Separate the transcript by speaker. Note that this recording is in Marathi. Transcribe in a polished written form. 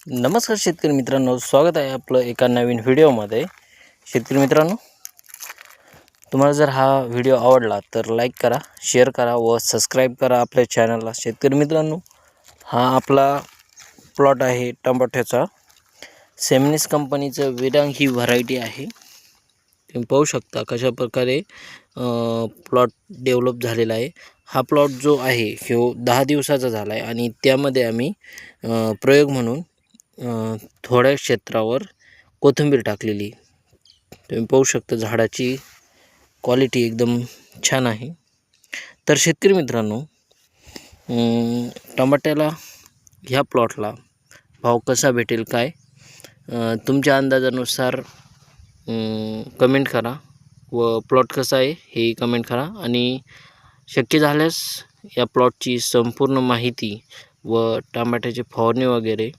Speaker 1: नमस्कार शेतकरी मित्रांनो, स्वागत आहे आपलं एका नवीन व्हिडिओमध्ये. शेतकरी मित्रांनो, तुम्हाला जर हा व्हिडिओ आवडला तर लाईक करा, शेअर करा व सबस्क्राईब करा आपल्या चॅनलला. शेतकरी मित्रांनो, हा आपला प्लॉट आहे टमाट्याचा. सेमनिस कंपनीचं विरांग ही व्हरायटी आहे. तुम्ही पाहू शकता कशा प्रकारे प्लॉट डेव्हलप झालेला आहे. हा प्लॉट जो आहे ह्यो 10 दिवसाचा झाला आहे आणि त्यामध्ये आम्ही प्रयोग म्हणून थोड्या क्षेत्रावर कोथिंबीर टाकलेली. तुम्ही पाहू शकता झाडाची क्वालिटी एकदम छान आहे. तर शेतकरी मित्रांनो, टमाट्याला ह्या प्लॉटला भाव कसा भेटेल काय तुमच्या अंदाजानुसार कमेंट करा व प्लॉट कसा आहे हे कमेंट करा आणि शक्य झाल्यास या प्लॉटची संपूर्ण माहिती व टमाट्याची फवारणी वगैरे